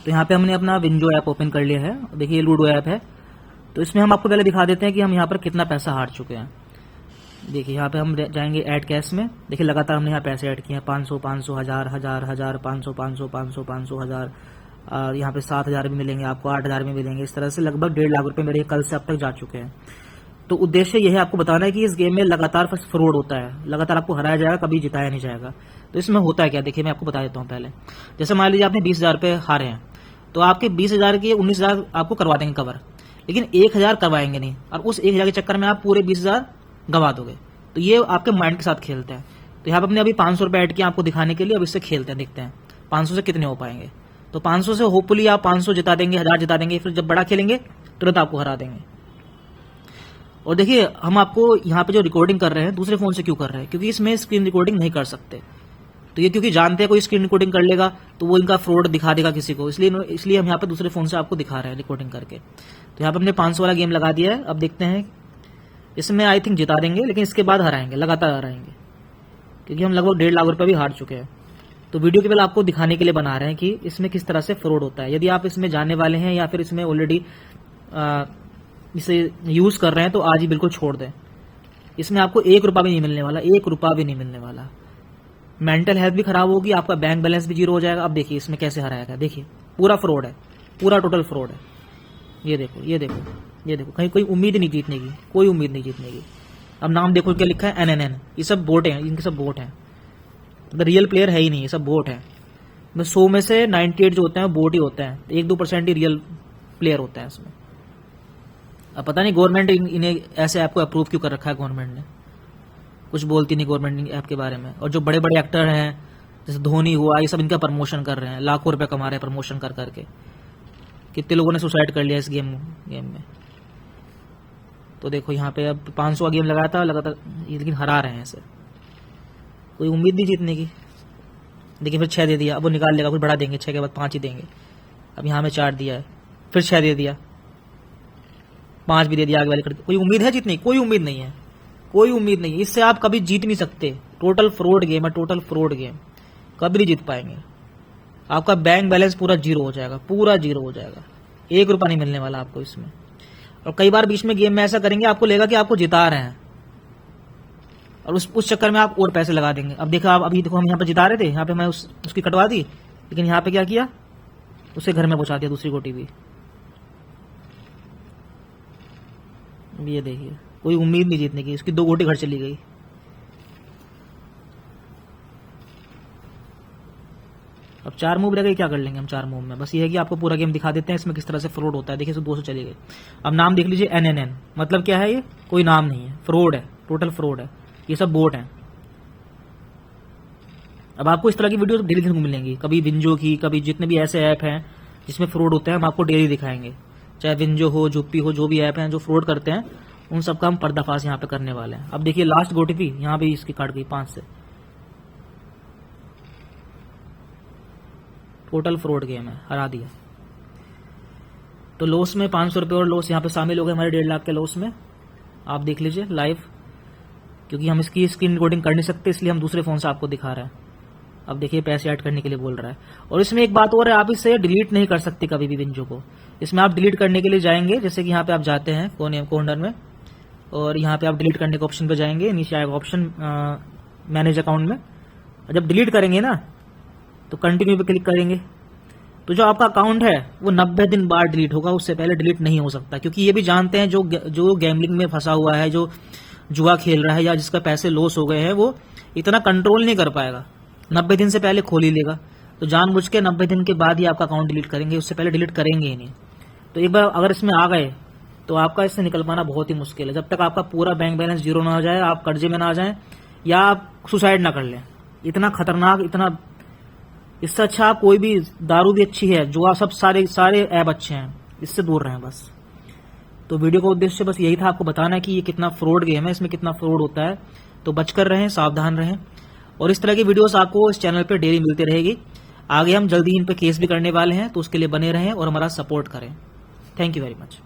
तो यहाँ पे हमने अपना विंजो ऐप ओपन कर लिया है। देखिए लूडो ऐप है, तो इसमें हम आपको पहले दिखा देते हैं कि हम यहाँ पर कितना पैसा हार चुके हैं। देखिए यहाँ पे हम जाएंगे ऐड कैश में। देखिए लगातार हमने यहाँ पैसे ऐड किए हैं, 500 500 1000 1000 1000 500 500 500 500 1000, और यहाँ पे 7000 भी मिलेंगे आपको, 8000 भी मिलेंगे। इस तरह से लगभग 1.5 लाख रुपए मेरे कल से अब तक जा चुके हैं। तो उद्देश्य यह है आपको बताना है कि इस गेम में लगातार फ्रॉड होता है, लगातार आपको हराया जाएगा, कभी जिताया नहीं जाएगा। तो इसमें होता है क्या, देखिए मैं आपको बता देता हूँ पहले। जैसे मान लीजिए आपने 20,000 रुपये हारे हैं, तो आपके 20,000 के 19,000 आपको करवा देंगे कवर, लेकिन 1,000 करवाएंगे नहीं, और उस 1,000 के चक्कर में आप पूरे 20,000 गंवा दोगे। तो ये आपके माइंड के साथ खेलते हैं। तो यहाँ पे हमने अभी 500 रुपये ऐड किया आपको दिखाने के लिए। अब इससे खेलते हैं, देखते हैं 500 से कितने हो पाएंगे। तो 500 से होपफुली आप 500 जिता देंगे, 1000 जिता देंगे, फिर जब बड़ा खेलेंगे तुरंत आपको हरा देंगे। और देखिए हम आपको यहाँ पे जो रिकॉर्डिंग कर रहे हैं दूसरे फोन से क्यों कर रहे हैं, क्योंकि इसमें स्क्रीन रिकॉर्डिंग नहीं कर सकते। तो ये क्योंकि जानते हैं कोई स्क्रीन रिकॉर्डिंग कर लेगा तो वो इनका फ्रॉड दिखा देगा किसी को, इसलिए हम यहाँ पे दूसरे फोन से आपको दिखा रहे हैं रिकॉर्डिंग करके। तो यहाँ पे हमने 500 वाला गेम लगा दिया है। अब देखते हैं, इसमें आई थिंक जिता देंगे, लेकिन इसके बाद हराएंगे, लगातार हराएंगे, क्योंकि हम लगभग 1.5 लाख रुपए भी हार चुके हैं। तो वीडियो केवल आपको दिखाने के लिए बना रहे हैं कि इसमें किस तरह से फ्रॉड होता है। यदि आप इसमें जानने वाले हैं या फिर इसमें ऑलरेडी इसे यूज कर रहे हैं तो आज ही बिल्कुल छोड़ दें। इसमें आपको 1 रुपया भी नहीं मिलने वाला, 1 रुपया भी नहीं मिलने वाला। मेंटल हेल्थ भी खराब होगी, आपका बैंक बैलेंस भी जीरो हो जाएगा। अब देखिए इसमें कैसे हराएगा, देखिए पूरा फ्रॉड है, पूरा टोटल फ्रॉड है। ये देखो ये देखो ये देखो, कहीं कोई उम्मीद नहीं जीतने की, कोई उम्मीद नहीं जीतने की। अब नाम देखो क्या लिखा है, NNN। ये सब बोट हैं, इनके सब बोट हैं, मतलब रियल प्लेयर है ही नहीं, ये सब बोट है। 100 में से 98 जो होते हैं बोट ही होते हैं, 1-2% ही रियल प्लेयर होता है इसमें। अब पता नहीं गवर्नमेंट इन्हें ऐसे ऐप को अप्रूव क्यों कर रखा है। गवर्नमेंट ने कुछ बोलती नहीं गवर्नमेंट ऐप के बारे में। और जो बड़े बड़े एक्टर हैं जैसे धोनी हुआ, ये सब इनका प्रमोशन कर रहे हैं, लाखों रुपए कमा रहे हैं प्रमोशन कर करके। कितने लोगों ने सुसाइड कर लिया इस गेम में। तो देखो यहाँ पे अब 500 का गेम लगाया था लगातार, लेकिन हरा रहे हैं इसे, कोई उम्मीद नहीं जीतने की। देखिए फिर 6 दे दिया, अब वो निकाल लेगा, फिर बढ़ा देंगे, 6 के बाद 5 ही देंगे। अब यहाँ में 4 दिया है, फिर 6 दे दिया, 5 भी दे दिया आगे वाले करके। कोई उम्मीद है जीतने की? कोई उम्मीद नहीं है, कोई उम्मीद नहीं है। इससे आप कभी जीत नहीं सकते। टोटल फ्रॉड गेम है, टोटल फ्रॉड गेम, कभी नहीं जीत पाएंगे। आपका बैंक बैलेंस पूरा जीरो हो जाएगा, पूरा जीरो हो जाएगा, 1 रुपया नहीं मिलने वाला आपको इसमें। और कई बार बीच में गेम में ऐसा करेंगे आपको लगेगा कि आपको जिता रहे हैं, और उस चक्कर में आप और पैसे लगा देंगे। अब देखो आप, अभी देखो हम यहाँ पे जिता रहे थे, यहाँ पे मैं उसकी कटवा दी, लेकिन यहाँ पे क्या किया, उसे घर में पहुंचा दिया दूसरी गोटी भी। ये देखिए कोई उम्मीद नहीं जीतने की, उसकी 2 गोटी घर चली गई। अब 4 मूव रह गई, क्या कर लेंगे हम 4 मूव में। बस ये है कि आपको पूरा गेम दिखा देते हैं इसमें किस तरह से फ्रॉड होता है। देखिए 200 चली गई। अब नाम देख लीजिए NNN, मतलब क्या है, ये कोई नाम नहीं है, फ्रॉड है, टोटल फ्रॉड है, ये सब बोट हैं। अब आपको इस तरह की वीडियो डेली देखने को मिलेंगी, कभी विंजो की, कभी जितने भी ऐसे ऐप हैं जिसमें फ्रॉड होते हैं हम आपको डेली दिखाएंगे। चाहे विंजो हो, जुप्पी हो, जो भी ऐप हैं जो फ्रॉड करते हैं उन सबका हम पर्दाफाश यहाँ पे करने वाले हैं। अब देखिए लास्ट गोटी यहाँ भी इसकी काट गई 5 से। टोटल फ्रॉड गेम है, हरा दिया। तो लॉस में 500 रुपये और लॉस यहाँ पे शामिल हो गए हमारे 1.5 लाख के लॉस में। आप देख लीजिए लाइव, क्योंकि हम इसकी स्क्रीन रिकॉर्डिंग कर नहीं सकते इसलिए हम दूसरे फोन से आपको दिखा रहे हैं। अब देखिए पैसे ऐड करने के लिए बोल रहा है। और इसमें एक बात और है, आप इसे डिलीट नहीं कर सकते कभी भी विंजो को। इसमें आप डिलीट करने के लिए जाएंगे, जैसे कि यहाँ पे आप जाते हैं कॉर्नर में, और यहाँ पे आप डिलीट करने के ऑप्शन पे जाएंगे, नीचे आएगा ऑप्शन मैनेज अकाउंट में। जब डिलीट करेंगे ना तो कंटिन्यू पे क्लिक करेंगे, तो जो आपका अकाउंट है वो 90 दिन बाद डिलीट होगा, उससे पहले डिलीट नहीं हो सकता। क्योंकि ये भी जानते हैं जो गैम्बलिंग में फंसा हुआ है, जो जुआ खेल रहा है या जिसका पैसे लॉस हो गए हैं, वो इतना कंट्रोल नहीं कर पाएगा, 90 दिन से पहले खोल ही लेगा। तो जानबूझ के 90 दिन के बाद ही आपका अकाउंट डिलीट करेंगे, उससे पहले डिलीट करेंगे ही नहीं। तो एक बार अगर इसमें आ गए तो आपका इससे निकल पाना बहुत ही मुश्किल है। जब तक आपका पूरा बैंक बैलेंस जीरो ना हो जाए, आप कर्जे में ना आ जाए, या आप सुसाइड ना कर लें। इतना खतरनाक, इतना, इससे अच्छा कोई भी दारू भी अच्छी है, जुआ सब सारे ऐप अच्छे हैं, इससे दूर रहें बस। तो वीडियो का उद्देश्य बस यही था, आपको बताना है कि ये कितना फ्रॉड गेम है, इसमें कितना फ्रॉड होता है। तो बचकर रहें, सावधान रहें। और इस तरह की वीडियोस आपको इस चैनल पे डेली मिलती रहेगी। आगे हम जल्दी इन पे केस भी करने वाले हैं, तो उसके लिए बने रहें और हमारा सपोर्ट करें। Thank you very much.